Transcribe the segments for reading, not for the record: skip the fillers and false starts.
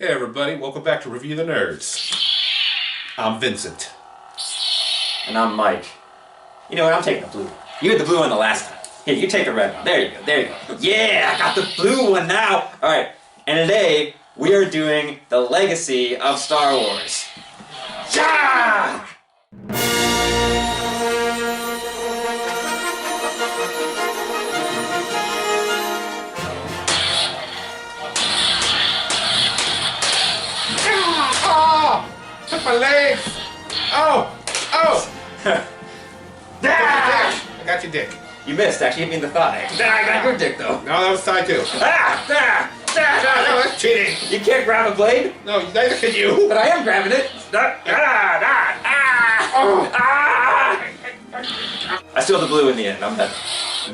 Hey everybody, welcome back to Review the Nerds. I'm Vincent. And I'm Mike. You know what, I'm taking the blue. You had the blue one the last time. Here, you take the red one. There you go, there you go. Yeah, I got the blue one now! Alright, and today, we are doing the legacy of Star Wars. Yeah! Took my legs! Oh! I got your dick. You missed, actually hit me in the thigh. I got your dick though. No, that was side too. No, that's cheating. You can't grab a blade? No, neither can you. But I am grabbing it. I still have the blue in the end, I'm done.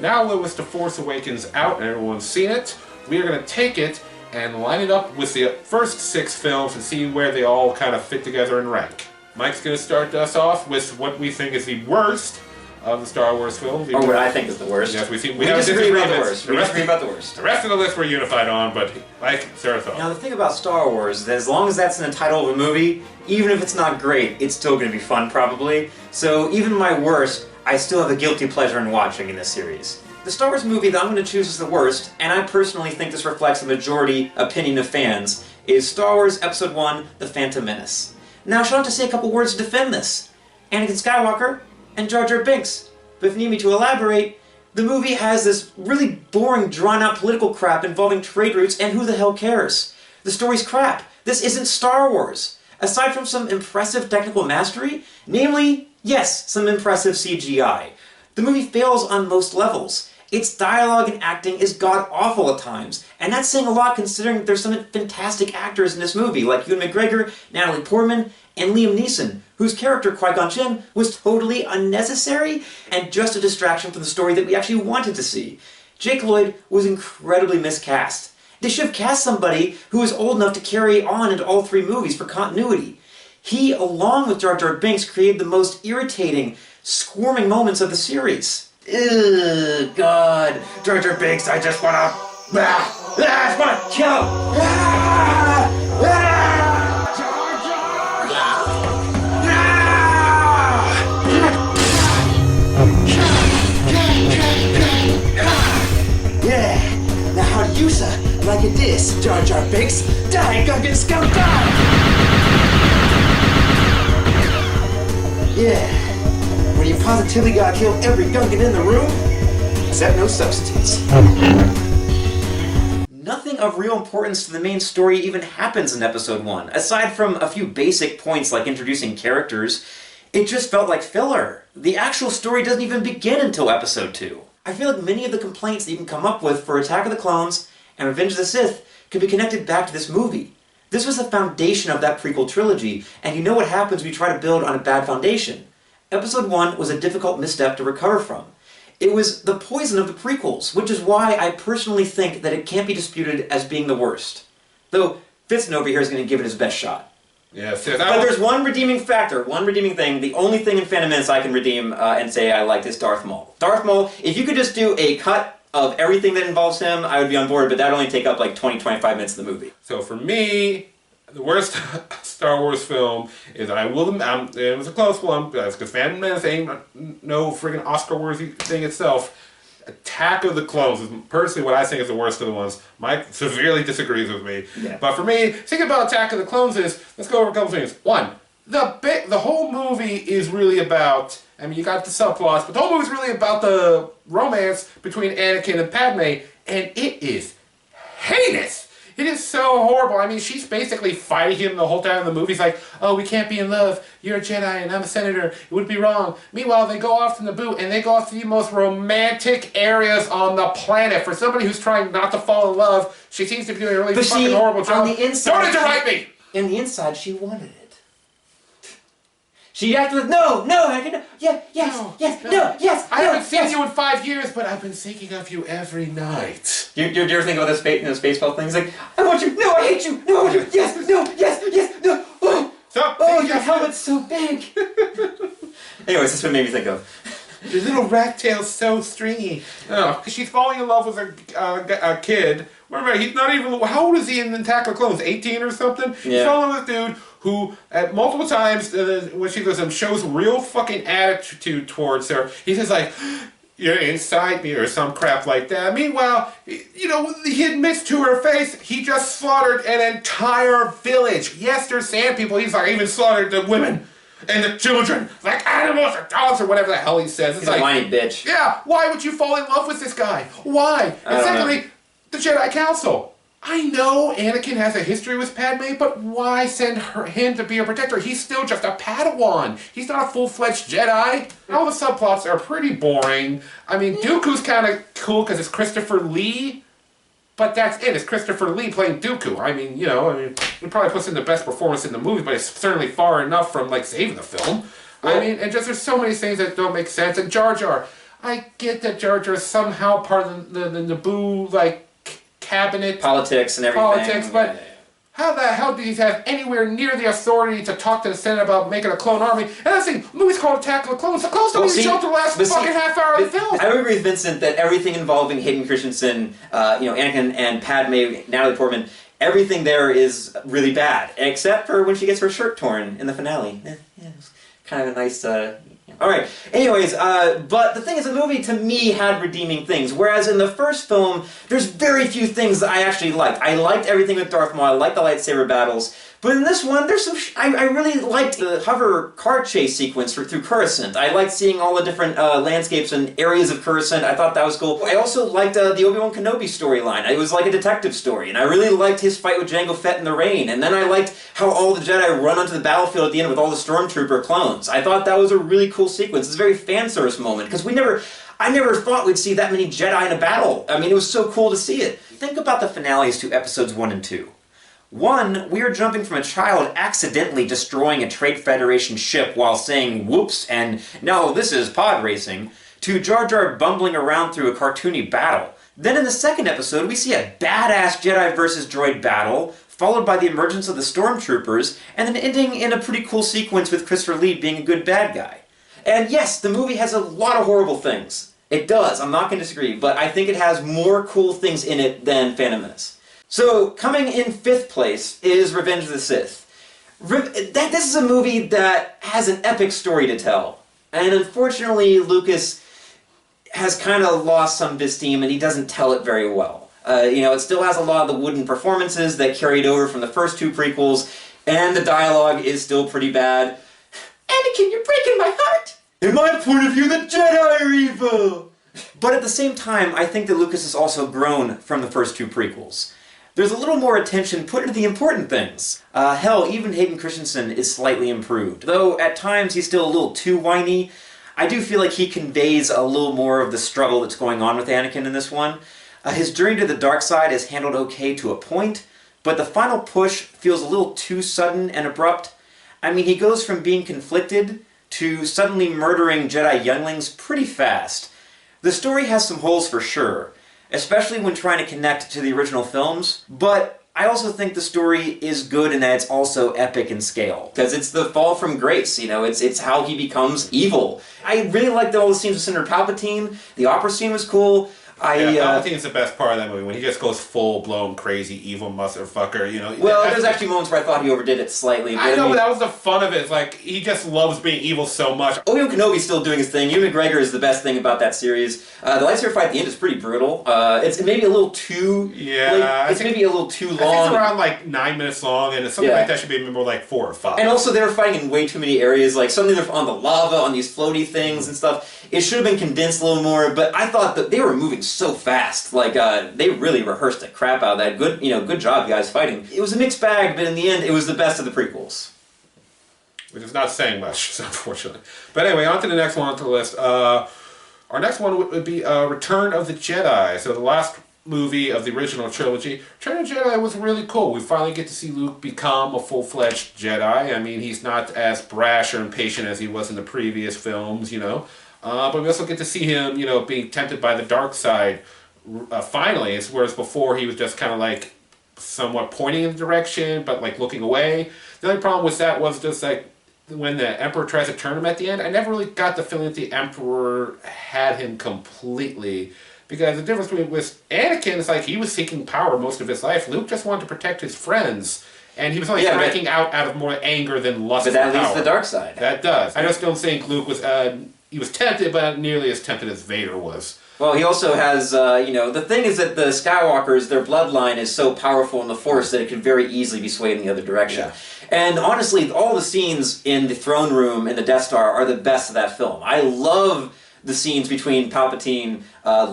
Now with The Force Awakens out and everyone's seen it, we are going to take it and line it up with the first 6 films and see where they all kind of fit together and rank. Mike's going to start us off with what we think is the worst of the Star Wars films. Or what I think is the worst. Yes, we disagree about the worst. We disagree about the worst. The rest of the list we're unified on, but Mike, start us off. Now the thing about Star Wars is that as long as that's in the title of a movie, even if it's not great, it's still going to be fun probably. So even my worst, I still have a guilty pleasure in watching in this series. The Star Wars movie that I'm going to choose as the worst, and I personally think this reflects the majority opinion of fans, is Star Wars Episode 1, The Phantom Menace. Now, I should have to say a couple words to defend this. Anakin Skywalker and Jar Jar Binks. But if you need me to elaborate, the movie has this really boring, drawn-out political crap involving trade routes, and who the hell cares? The story's crap. This isn't Star Wars. Aside from some impressive technical mastery, namely, yes, some impressive CGI, the movie fails on most levels. Its dialogue and acting is god-awful at times, and that's saying a lot considering there's some fantastic actors in this movie, like Ewan McGregor, Natalie Portman, and Liam Neeson, whose character, Qui-Gon Jinn, was totally unnecessary and just a distraction from the story that we actually wanted to see. Jake Lloyd was incredibly miscast. They should have cast somebody who was old enough to carry on into all 3 movies for continuity. He, along with Jar Jar Binks, created the most irritating, squirming moments of the series. Ugh, God, Jar Jar Binks, I just wanna... I just wanna kill him! Yeah, now how do you like it this, Jar Jar Binks? Die, Gungan scum, die! Yeah. When you positively gotta kill every Gungan in the room, except no substitutes. Nothing of real importance to the main story even happens in Episode 1. Aside from a few basic points like introducing characters, it just felt like filler. The actual story doesn't even begin until Episode 2. I feel like many of the complaints that you can come up with for Attack of the Clones and Revenge of the Sith could be connected back to this movie. This was the foundation of that prequel trilogy, and you know what happens when you try to build on a bad foundation. Episode 1 was a difficult misstep to recover from. It was the poison of the prequels, which is why I personally think that it can't be disputed as being the worst. Though, Vincent over here is going to give it his best shot. Yes, but there's one redeeming factor, one redeeming thing. The only thing in Phantom Menace I can redeem and say I like is Darth Maul. Darth Maul, if you could just do a cut of everything that involves him, I would be on board, but that would only take up like 20-25 minutes of the movie. So for me, the worst Star Wars film is, it was a close one, because Phantom Menace ain't no friggin' Oscar-worthy thing itself. Attack of the Clones is personally what I think is the worst of the ones. Mike severely disagrees with me. Yeah. But for me, thinking about Attack of the Clones is, let's go over a couple things. One, the whole movie is really about, I mean, you got the subplots, but the whole movie is really about the romance between Anakin and Padme, and it is heinous. It is so horrible. I mean, she's basically fighting him the whole time in the movie. He's like, oh, we can't be in love. You're a Jedi and I'm a senator. It would be wrong. Meanwhile, they go off to Naboo and they go off to the most romantic areas on the planet. For somebody who's trying not to fall in love, she seems to be doing a really fucking horrible job. On the inside, don't interrupt me! In the inside, she wanted it. She acted like, no, yes, I haven't seen you in 5 years, but I've been thinking of you every night. Do you ever think about those baseball things? Like, I want you, no, I hate you, no, I want you, yes, no, oh, Stop! Oh, your helmet's so big! Anyways, that's what it made me think of. Your little rat tail's so stringy. Oh, she's falling in love with a kid. Remember, he's not even... How old is he in Attack of the Clones? 18 or something? Yeah. He's falling in love with a dude who, at multiple times, when she goes and shows real fucking attitude towards her. He's just like... You're inside me or some crap like that. Meanwhile, you know, he admits to her face he just slaughtered an entire village. Yes, there's sand people. He's like, even slaughtered the women and the children. Like animals or dogs or whatever the hell he says. It's He's like, a whiny bitch. Yeah, why would you fall in love with this guy? Why? And secondly, the Jedi Council. I know Anakin has a history with Padme, but why send him to be a protector? He's still just a Padawan. He's not a full-fledged Jedi. All the subplots are pretty boring. I mean, Dooku's kind of cool because it's Christopher Lee, but that's it. It's Christopher Lee playing Dooku. I mean, you know, he probably puts in the best performance in the movie, but it's certainly far enough from, like, saving the film. I mean, and just there's so many things that don't make sense. And Jar Jar, I get that Jar Jar is somehow part of the Naboo, like, cabinet politics and everything. But how the hell do you have anywhere near the authority to talk to the Senate about making a clone army? And that's the thing, the movie's called Attack of the Clones. The clones don't even show up the last fucking half hour of the film. I would agree with Vincent that everything involving Hayden Christensen, Anakin and Padme, Natalie Portman, everything there is really bad, except for when she gets her shirt torn in the finale. It's kind of a nice... Alright, anyways, but the thing is, the movie, to me, had redeeming things, whereas in the first film, there's very few things that I actually liked. I liked everything with Darth Maul, I liked the lightsaber battles, but in this one, there's some... I really liked the hover car chase sequence through Coruscant. I liked seeing all the different landscapes and areas of Coruscant. I thought that was cool. I also liked the Obi-Wan Kenobi storyline. It was like a detective story, and I really liked his fight with Jango Fett in the rain, and then I liked how all the Jedi run onto the battlefield at the end with all the Stormtrooper clones. I thought that was a really cool sequence. It's a very fan service moment, because I never thought we'd see that many Jedi in a battle. I mean, it was so cool to see it. Think about the finales to episodes 1 and 2. 1, we are jumping from a child accidentally destroying a Trade Federation ship while saying whoops and no, this is pod racing, to Jar Jar bumbling around through a cartoony battle. Then in the second episode, we see a badass Jedi versus droid battle, followed by the emergence of the Stormtroopers, and then ending in a pretty cool sequence with Christopher Lee being a good bad guy. And yes, the movie has a lot of horrible things. It does, I'm not going to disagree, but I think it has more cool things in it than Phantom Menace. So, coming in 5th place is Revenge of the Sith. This is a movie that has an epic story to tell. And unfortunately, Lucas has kind of lost some of his steam and he doesn't tell it very well. It still has a lot of the wooden performances that carried over from the first 2 prequels, and the dialogue is still pretty bad. Anakin, you're breaking my heart! In my point of view, the Jedi are evil! But at the same time, I think that Lucas has also grown from the first 2 prequels. There's a little more attention put into the important things. Hell, even Hayden Christensen is slightly improved. Though, at times, he's still a little too whiny. I do feel like he conveys a little more of the struggle that's going on with Anakin in this one. His journey to the dark side is handled okay to a point, but the final push feels a little too sudden and abrupt. I mean, he goes from being conflicted to suddenly murdering Jedi younglings pretty fast. The story has some holes for sure, especially when trying to connect to the original films, but I also think the story is good in that it's also epic in scale. Because it's the fall from grace, it's how he becomes evil. I really liked all the scenes with Senator Palpatine. The opera scene was cool. Palpatine's the best part of that movie, when he just goes full-blown crazy evil motherfucker, Well, there's actually moments where I thought he overdid it slightly. I know, but that was the fun of it. It's like, he just loves being evil so much. Obi-Wan Kenobi's still doing his thing. Ewan McGregor is the best thing about that series. The lightsaber fight at the end is pretty brutal. It's maybe a little too... Yeah, it's maybe a little too long. I think it's around, 9 minutes long, and something like that should be more 4 or 5. And also, they were fighting in way too many areas. Suddenly they're on the lava, on these floaty things and stuff. It should have been condensed a little more, but I thought that they were moving so fast. They really rehearsed the crap out of that. Good job, guys, fighting. It was a mixed bag, but in the end, it was the best of the prequels. Which is not saying much, unfortunately. But anyway, on to the next one on the list. Our next one would be Return of the Jedi. So the last movie of the original trilogy. Return of the Jedi was really cool. We finally get to see Luke become a full-fledged Jedi. I mean, he's not as brash or impatient as he was in the previous films, but we also get to see him, being tempted by the dark side. Finally, whereas before he was just kind of somewhat pointing in the direction, but looking away. The only problem with that was just when the Emperor tries to turn him at the end, I never really got the feeling that the Emperor had him completely. Because the difference between with Anakin is like he was seeking power most of his life. Luke just wanted to protect his friends. And he was only striking out of more anger than lust for power. But that leads to the dark side. That does. I just don't think Luke was... he was tempted, but not nearly as tempted as Vader was. Well, he also has, the thing is that the Skywalkers, their bloodline is so powerful in the Force that it can very easily be swayed in the other direction. Yeah. And honestly, all the scenes in the throne room in the Death Star are the best of that film. I love the scenes between Palpatine,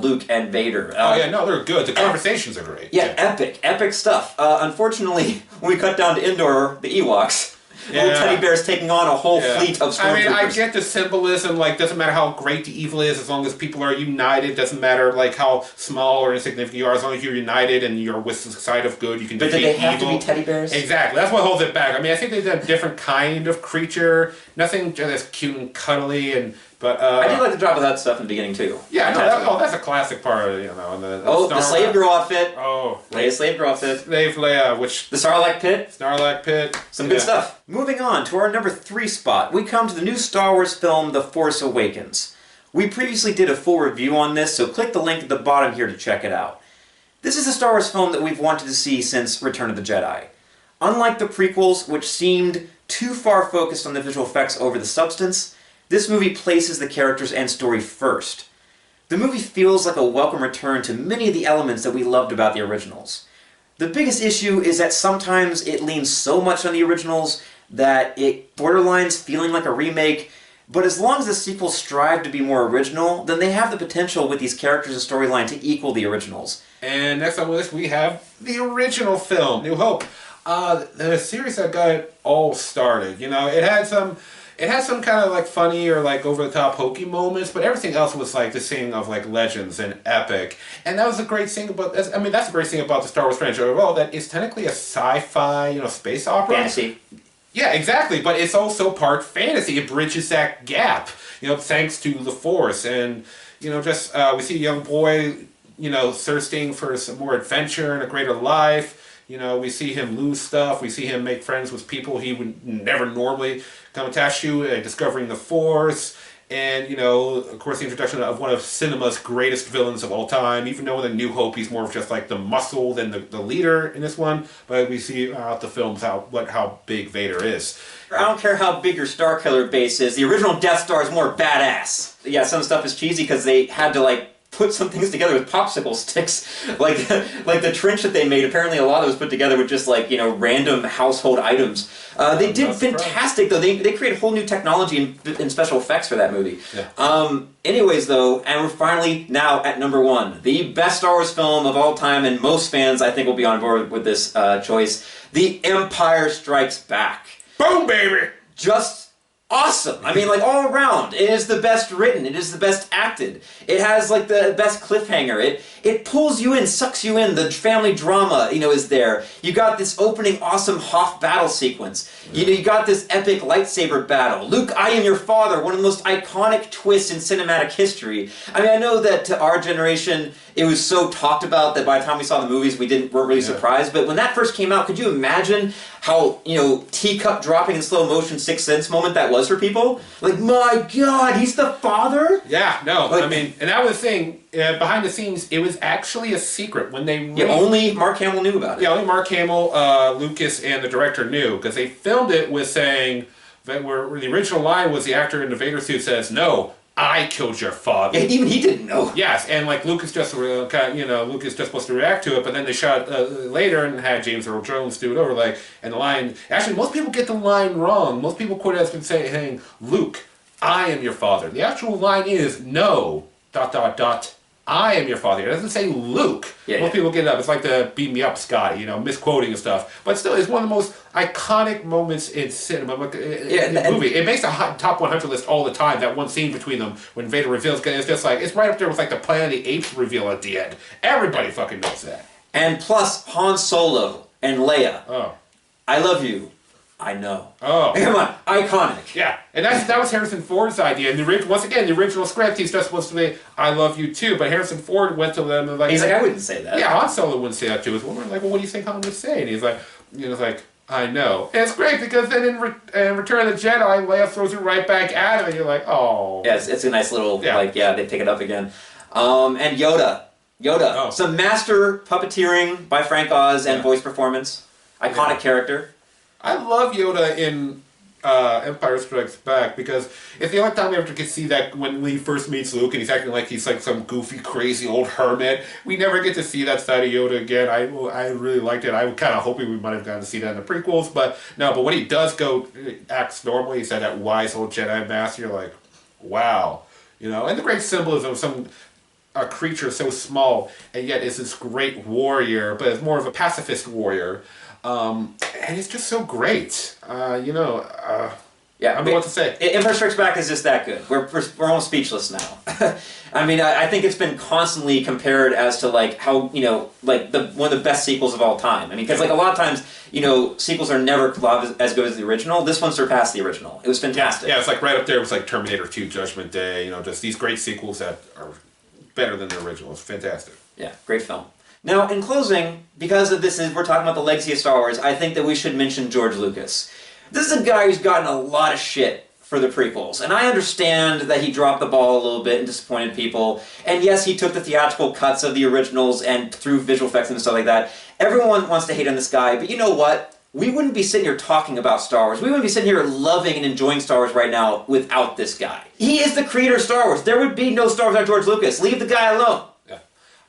Luke, and Vader. They're good. The conversations are great. Yeah, epic stuff. Unfortunately, when we cut down to Endor, the Ewoks... Little teddy bears taking on a whole fleet of stormtroopers. I mean, I get the symbolism, like, doesn't matter how great the evil is, as long as people are united, doesn't matter, like, how small or insignificant you are, as long as you're united and you're with the side of good, you can defeat evil. But do they have to be teddy bears? Exactly, that's what holds it back. I mean, I think they've done a different kind of creature, nothing just cute and cuddly, but... I did like the drop of that stuff in the beginning, too. Yeah, that's a classic part, the slave girl outfit. Oh. Leia's slave girl outfit. Slave Leia, which... The Sarlacc pit. Sarlacc pit. Some good stuff. Moving on to our number 3 spot, we come to the new Star Wars film, The Force Awakens. We previously did a full review on this, so click the link at the bottom here to check it out. This is a Star Wars film that we've wanted to see since Return of the Jedi. Unlike the prequels, which seemed too far focused on the visual effects over the substance, this movie places the characters and story first. The movie feels like a welcome return to many of the elements that we loved about the originals. The biggest issue is that sometimes it leans so much on the originals that it borderlines feeling like a remake, but as long as the sequels strive to be more original, then they have the potential with these characters and storyline to equal the originals. And next on the list we have the original film, New Hope. The series that got it all started. It had some kind of like funny or like over the top hokey moments, but everything else was like the thing of like legends and epic. And that was a great thing about that's a great thing about the Star Wars franchise overall, that it's technically a sci-fi, space opera. Fantasy. Yeah, exactly, but it's also part fantasy. It bridges that gap, thanks to the Force. And, we see a young boy, thirsting for some more adventure and a greater life. We see him lose stuff. We see him make friends with people he would never normally come attached to, discovering the Force. And, of course, the introduction of one of cinema's greatest villains of all time. Even though in The New Hope he's more of just like the muscle than the leader in this one. But we see throughout the films how big Vader is. I don't care how big your Star Killer base is. The original Death Star is more badass. Yeah, some stuff is cheesy because they had to, put some things together with popsicle sticks. Like the trench that they made, apparently a lot of it was put together with just random household items. They did fantastic though. They created whole new technology and special effects for that movie. Yeah. Anyways though, and we're finally now at number 1. The best Star Wars film of all time, and most fans I think will be on board with this choice. The Empire Strikes Back. Boom, baby! Just awesome. I mean, all around. It is the best written. It is the best acted. It has, the best cliffhanger. It pulls you in, sucks you in. The family drama, is there. You got this opening awesome Hoth battle sequence. You got this epic lightsaber battle. Luke, I am your father. One of the most iconic twists in cinematic history. I mean, I know that to our generation, it was so talked about that by the time we saw the movies, we weren't really surprised. But when that first came out, could you imagine how, teacup dropping in slow motion Sixth Sense moment that was for people? My God, he's the father? Yeah, no, and that was the thing. Behind the scenes, it was actually a secret when they... only Mark Hamill knew about it. Yeah, only Mark Hamill, Lucas, and the director knew, because they filmed it with saying, where the original line was the actor in the Vader suit says, "No, I killed your father." Yeah, even he didn't know. Yes, and Lucas just Lucas just supposed to react to it, but then they shot later and had James Earl Jones do it over, and the line. Actually, most people get the line wrong. Most people quote it as saying, "Luke, I am your father." The actual line is, "No, ... I am your father." It doesn't say Luke. Most people get it up. It's like the "beat me up, Scott," misquoting and stuff. But still, it's one of the most iconic moments in cinema. In the movie. It makes the top 100 list all the time, that one scene between them when Vader reveals. It's just it's right up there with the Planet of the Apes reveal at the end. Everybody fucking knows that. And plus, Han Solo and Leia. Oh. I love you. I know. Oh. Come on, iconic. Yeah, and that was Harrison Ford's idea. And once again, the original script, he's just supposed to be, "I love you too," but Harrison Ford went to them and he's I wouldn't say that. Yeah, Han Solo wouldn't say that to his woman. Well, what do you think Han would say? And he's I know. And it's great because then in Return of the Jedi, Leia throws it right back at him, and you're like, oh. Yeah, it's a nice little, they pick it up again. And Yoda. Oh. Some master puppeteering by Frank Oz and voice performance. Iconic character. I love Yoda in Empire Strikes Back because it's the only time we ever get to see that when Lee first meets Luke and he's acting like he's like some goofy, crazy old hermit. We never get to see that side of Yoda again. I really liked it. I was kind of hoping we might have gotten to see that in the prequels, but no. But when he does go acts normally, he's that wise old Jedi master. You're like, wow, and the great symbolism of some. A creature so small and yet is this great warrior, but it's more of a pacifist warrior. And it's just so great. I don't know what to say. Empire Strikes Back is just that good. We're almost speechless now. I mean, I think it's been constantly compared as to like how one of the best sequels of all time. I mean, because like a lot of times sequels are never as good as the original. This one surpassed the original. It was fantastic. Yeah, it's like right up there with like Terminator 2, Judgment Day. Just these great sequels that are better than the original. It's fantastic. Yeah, great film. Now, in closing, because of we're talking about the legacy of Star Wars, I think that we should mention George Lucas. This is a guy who's gotten a lot of shit for the prequels, and I understand that he dropped the ball a little bit and disappointed people, and yes, he took the theatrical cuts of the originals and threw visual effects and stuff like that. Everyone wants to hate on this guy, but you know what? We wouldn't be sitting here talking about Star Wars. We wouldn't be sitting here loving and enjoying Star Wars right now without this guy. He is the creator of Star Wars. There would be no Star Wars without George Lucas. Leave the guy alone. Yeah.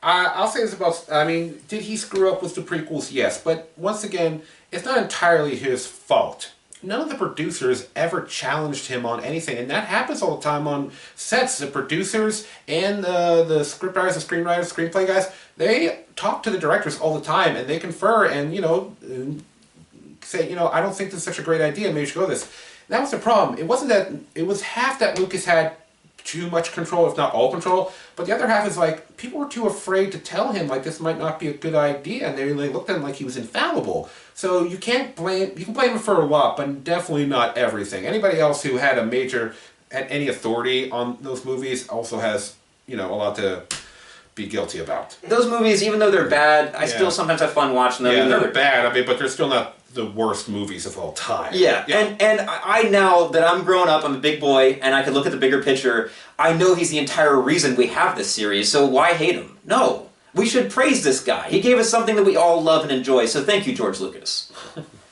I'll say this about, did he screw up with the prequels? Yes. But once again, it's not entirely his fault. None of the producers ever challenged him on anything. And that happens all the time on sets. The producers and the scriptwriters, the screenwriters, screenplay guys, they talk to the directors all the time. And they confer and, say, I don't think this is such a great idea, maybe you should go with this. That was the problem. It wasn't that, it was half that Lucas had too much control, if not all control, but the other half is like, people were too afraid to tell him, like, this might not be a good idea, and they looked at him like he was infallible. So you can blame him for a lot, but definitely not everything. Anybody else who had any authority on those movies also has, a lot to be guilty about. Those movies, even though they're bad, I still sometimes have fun watching them. Yeah, they're bad, but they're still not the worst movies of all time. Yeah. And I now that I'm grown up, I'm a big boy, and I can look at the bigger picture, I know he's the entire reason we have this series, so why hate him? No. We should praise this guy. He gave us something that we all love and enjoy, so thank you, George Lucas.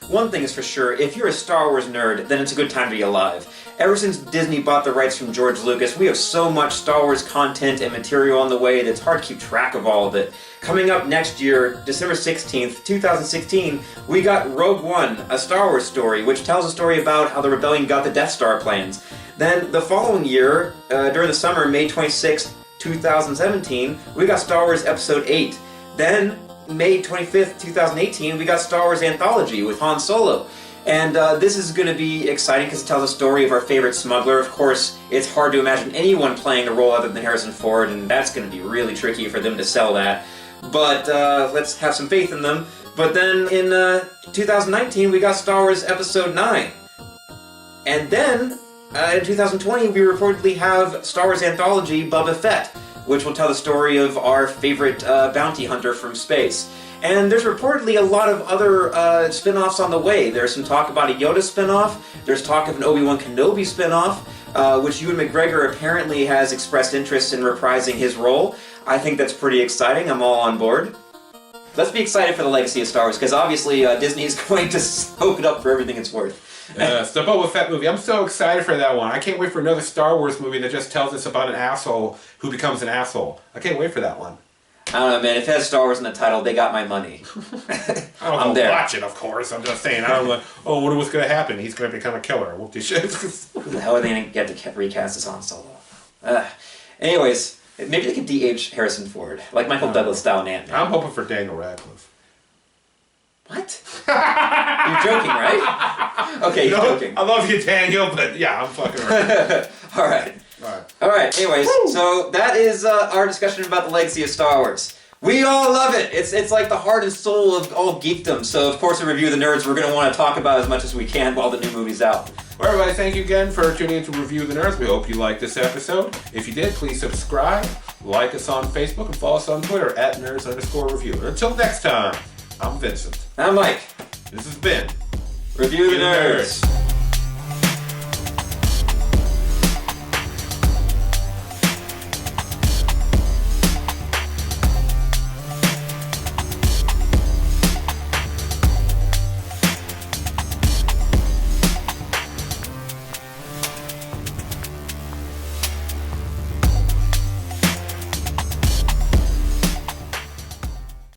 One thing is for sure, if you're a Star Wars nerd, then it's a good time to be alive. Ever since Disney bought the rights from George Lucas, we have so much Star Wars content and material on the way that it's hard to keep track of all of it. Coming up next year, December 16th, 2016, we got Rogue One, a Star Wars story, which tells a story about how the Rebellion got the Death Star plans. Then, the following year, during the summer, May 26th, 2017, we got Star Wars Episode 8. Then, May 25th, 2018, we got Star Wars Anthology with Han Solo. And this is going to be exciting because it tells a story of our favorite smuggler. Of course, it's hard to imagine anyone playing the role other than Harrison Ford, and that's going to be really tricky for them to sell that. But let's have some faith in them. But then in 2019, we got Star Wars Episode 9. And then, in 2020, we reportedly have Star Wars Anthology Boba Fett, which will tell the story of our favorite bounty hunter from space. And there's reportedly a lot of other spin-offs on the way. There's some talk about a Yoda spin-off. There's talk of an Obi-Wan Kenobi spin-off, which Ewan McGregor apparently has expressed interest in reprising his role. I think that's pretty exciting. I'm all on board. Let's be excited for the legacy of Star Wars, because obviously Disney is going to soak it up for everything it's worth. It's the Boba Fett movie. I'm so excited for that one. I can't wait for another Star Wars movie that just tells us about an asshole who becomes an asshole. I can't wait for that one. I don't know, man. If it has Star Wars in the title, they got my money. I don't watch it, of course. I'm just saying. I don't know. Oh, what's going to happen? He's going to become a killer. Whoop de shit. Who the hell are they going to get to recast as Han Solo? Anyways, maybe they could de-age Harrison Ford, like Michael Douglas style in Ant-Man. I'm hoping for Daniel Radcliffe. What? You're joking, right? Okay, you're joking. I love you, Daniel, but yeah, I'm fucking right. All right. Alright, anyways, so that is our discussion about the legacy of Star Wars. We all love it! It's like the heart and soul of all geekdom, so of course in Review the Nerds we're going to want to talk about as much as we can while the new movie's out. Well, everybody, thank you again for tuning in to Review the Nerds. We hope you liked this episode. If you did, please subscribe, like us on Facebook, and follow us on Twitter at nerds_review. Until next time, I'm Vincent. I'm Mike. This has been Review the nerds.